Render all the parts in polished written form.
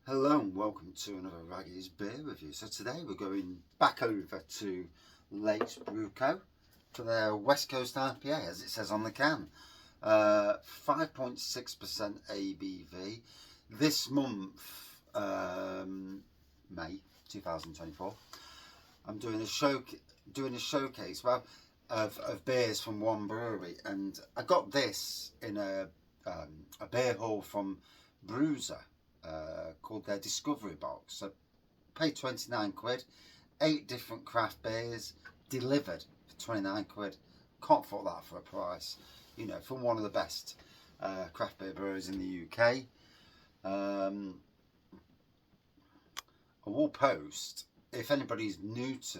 Hello and welcome to another Raggy's beer review. So today we're going back over to Lakes Brew Co for their West Coast IPA, as it says on the can. 5.6% ABV. This month, May 2024, I'm doing a showcase of beers from one brewery, and I got this in a beer hall from Brewser. Called their Discovery Box. So paid 29 quid, 8 different craft beers delivered for 29 quid. Can't fault that for a price, you know, from one of the best craft beer breweries in the UK. I will post, if anybody's new to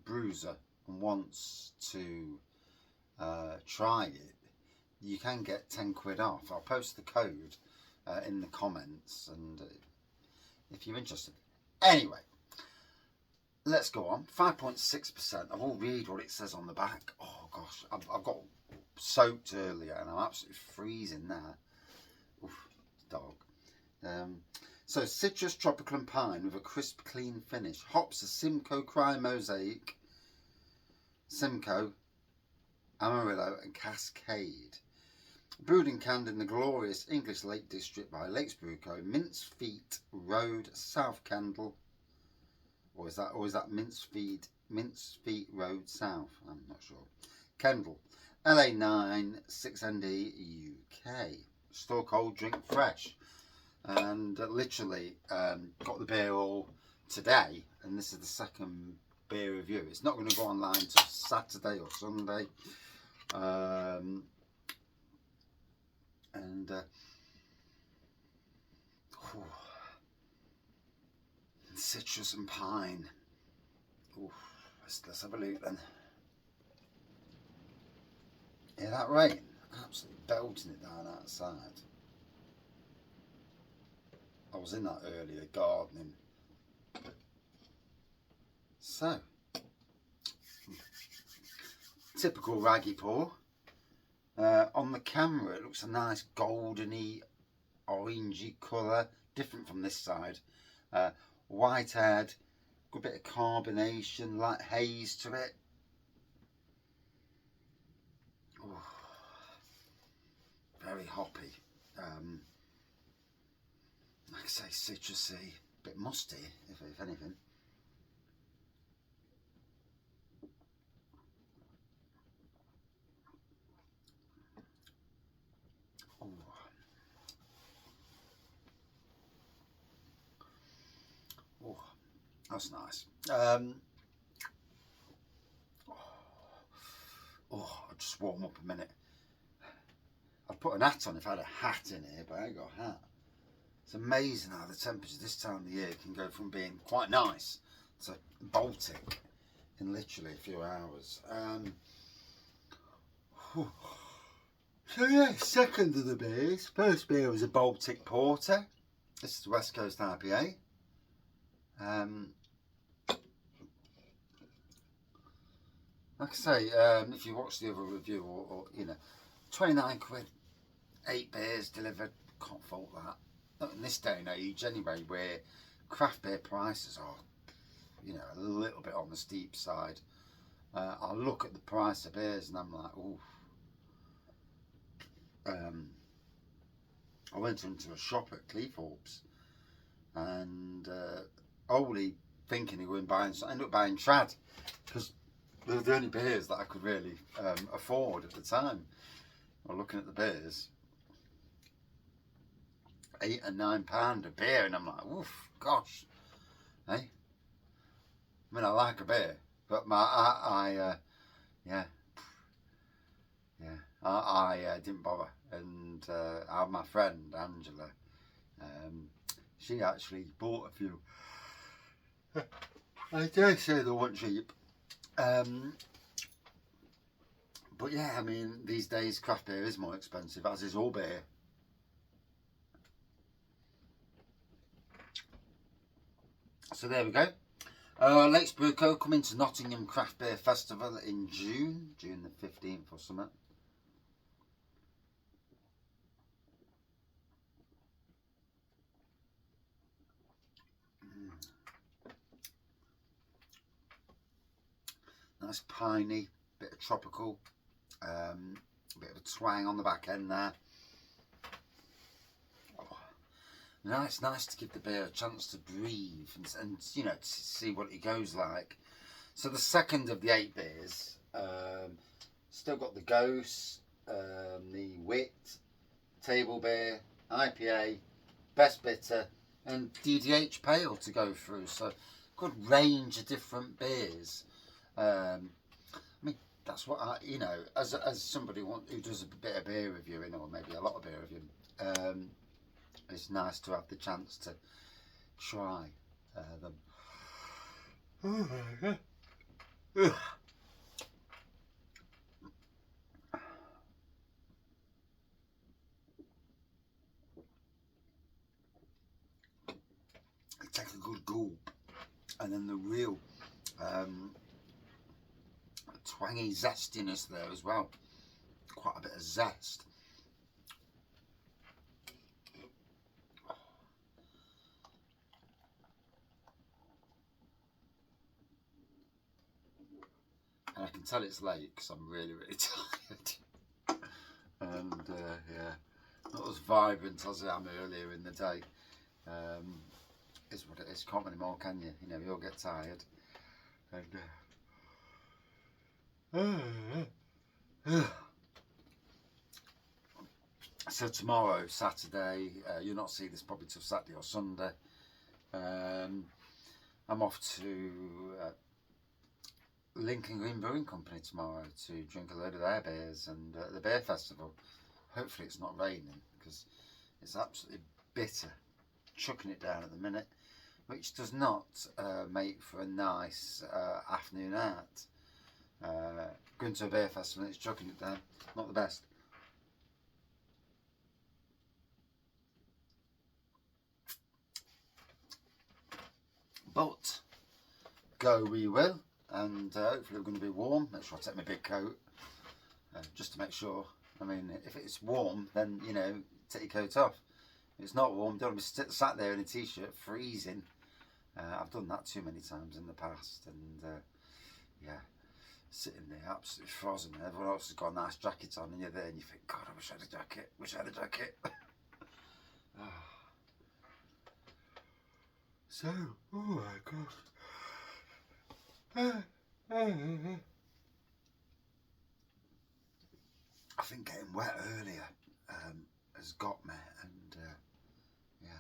Brewser and wants to try it, you can get 10 quid off. I'll post the code in the comments, and if you're interested. Anyway, let's go on. 5.6%. I will read what it says on the back. Oh gosh, I've got soaked earlier and I'm absolutely freezing now. Oof, dog. So citrus, tropical and pine with a crisp, clean finish. Hops are Simcoe Cry Mosaic, Simcoe, Amarillo and Cascade. Brewed and canned in the glorious English Lake District by Lakes Brew Co, Mincemeat Road, South Kendal. Or is that Mincemeat Road South? I'm not sure. Kendal, LA9 6ND UK. Store cold, drink fresh. And literally got the beer all today, and this is the second beer review. It's not going to go online till Saturday or Sunday. Citrus and pine. Ooh, let's have a look then. Yeah, that rain, absolutely belting it down outside. I was in that earlier gardening. So, typical raggy pour. On the camera it looks a nice goldeny, orangey colour, different from this side. White haired, good bit of carbonation, light haze to it. Ooh, very hoppy. Like I say, citrusy, bit musty, if anything. Oh, that's nice. I'll just warm up a minute. I'd put an hat on if I had a hat in here, but I ain't got a hat. It's amazing how the temperature this time of the year can go from being quite nice to Baltic in literally a few hours. So yeah, second of the beers. First beer was a Baltic Porter. This is the West Coast IPA. Like I say, if you watch the other review, or you know, 29 quid, 8 beers delivered, can't fault that. Not in this day and age anyway, where craft beer prices are, you know, a little bit on the steep side. I look at the price of beers and I'm like, ooh. I went into a shop at Cleethorpes and only thinking he wouldn't buy, so I ended up buying Trad, because they were the only beers that I could really afford at the time. Well, looking at the beers, £8 and £9 a beer, and I'm like, oof, gosh, hey. I mean, I like a beer, but I didn't bother. And I had my friend Angela. She actually bought a few. I dare say they weren't cheap. But yeah, I mean, these days craft beer is more expensive, as is all beer. So there we go. Lakes Brew Co coming to Nottingham Craft Beer Festival in June the 15th or something. Nice piney, bit of tropical, a bit of a twang on the back end there. Oh, now it's nice to give the beer a chance to breathe and you know, to see what it goes like. So the second of the 8 beers, still got the Ghost, the Wit, Table Beer, IPA, Best Bitter, and DDH Pale to go through. So good range of different beers. I mean, that's what I, you know, as somebody who does a bit of beer reviewing, or maybe a lot of beer reviewing, it's nice to have the chance to try them. Oh my God. Take a good gulp, and then the real twangy zestiness there as well. Quite a bit of zest. And I can tell it's late because I'm really tired. And yeah, not as vibrant as I am earlier in the day. Is what it is. Can't anymore, can you? You know, you all get tired. And so tomorrow, Saturday, you'll not see this probably till Saturday or Sunday. I'm off to Lincoln Green Brewing Company tomorrow to drink a load of their beers and the beer festival. Hopefully it's not raining because it's absolutely bitter, chucking it down at the minute, which does not make for a nice afternoon out. Going to a beer festival and it's chucking it down, not the best. But go we will, and hopefully we're going to be warm. Make sure I take my big coat just to make sure. I mean, if it's warm, then you know, take your coat off. If it's not warm, don't be sat there in a t-shirt freezing. I've done that too many times in the past, and yeah, sitting there absolutely frozen. Everyone else has got a nice jacket on, and you're there, and you think, God, I wish I had a jacket. Wish I had a jacket. So, oh my God. I think getting wet earlier has got me, and yeah.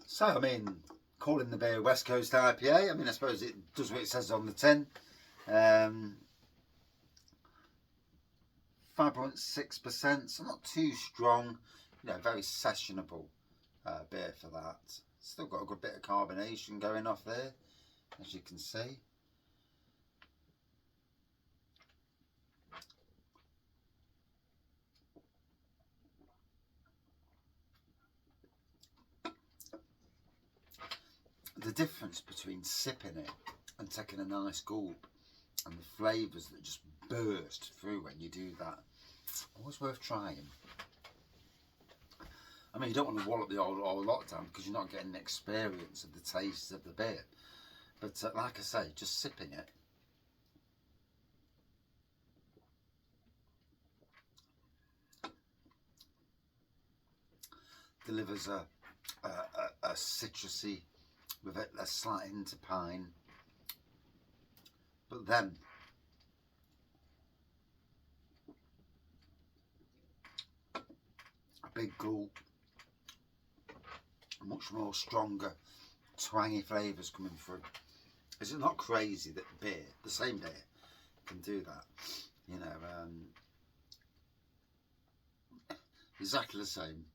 So, I mean, calling the beer West Coast IPA, I mean, I suppose it does what it says on the tin. 5.6%, so not too strong, you know, very sessionable beer for that. Still got a good bit of carbonation going off there, as you can see. The difference between sipping it and taking a nice gulp and the flavours that just burst through when you do that, always worth trying. I mean, you don't want to wallop the old lot down because you're not getting the experience of the taste of the beer. But like I say, just sipping it. Delivers a citrusy with a slight hint of pine. But then a big gulp, much more stronger, twangy flavours coming through. Is it not crazy that beer, the same beer, can do that? You know, exactly the same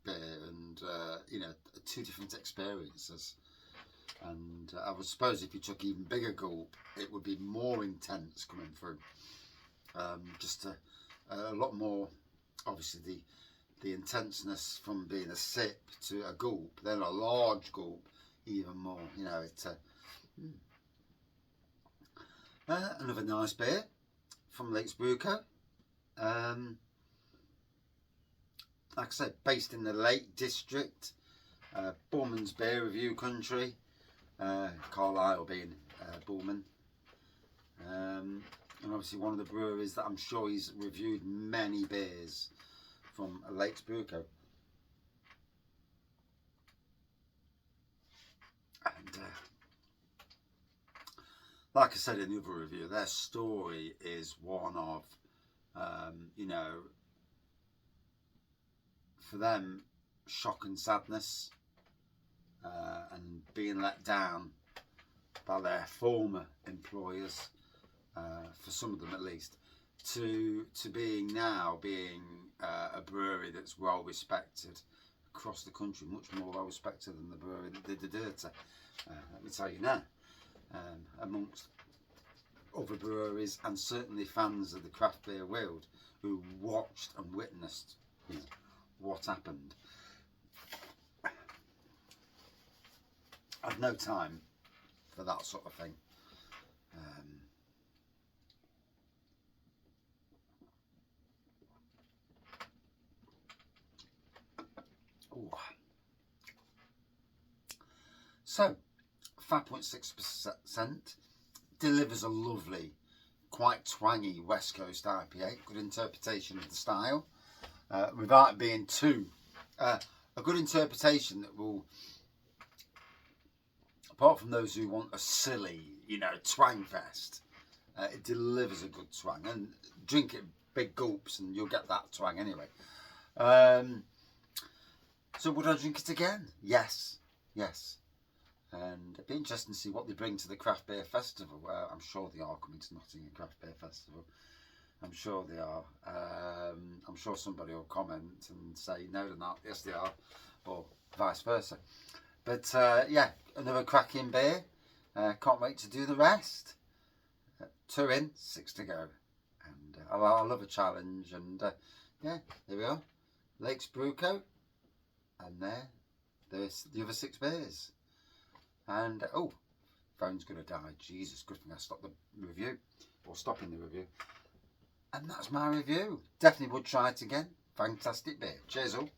beer, and you know, 2 different experiences. And I would suppose if you took even bigger gulp, it would be more intense coming through. Just a lot more, obviously the intenseness from being a sip to a gulp, then a large gulp, even more. You know, it's another nice beer from Lakes Brew Co. Like I said, based in the Lake District, Borman's beer review country. Carlisle being Bullman. And obviously one of the breweries that I'm sure he's reviewed many beers from Lakes Brew Co. And like I said in the other review, their story is one of, you know, for them, shock and sadness, and being let down by their former employers, for some of them at least, to being a brewery that's well respected across the country, much more well respected than the brewery that did the dirty. Let me tell you now, amongst other breweries and certainly fans of the craft beer world who watched and witnessed, you know, what happened. I've no time for that sort of thing. So, 5.6% delivers a lovely, quite twangy West Coast IPA. Good interpretation of the style, without it being too. A good interpretation that will, apart from those who want a silly, you know, twang fest, it delivers a good twang. And drink it big gulps and you'll get that twang anyway. So would I drink it again? Yes. And it'd be interesting to see what they bring to the Craft Beer Festival. I'm sure they are coming to Nottingham Craft Beer Festival. I'm sure they are. I'm sure somebody will comment and say, no, they're not. Yes, they are. Or vice versa. But yeah, another cracking beer. Can't wait to do the rest. 2 in, 6 to go. And I love a challenge. And yeah, there we are. Lakes Brew Co. And there's the other 6 beers. And oh, phone's gonna die. Jesus, good thing I stopped the review, or stopping the review. And that's my review. Definitely would try it again. Fantastic beer. Cheers all.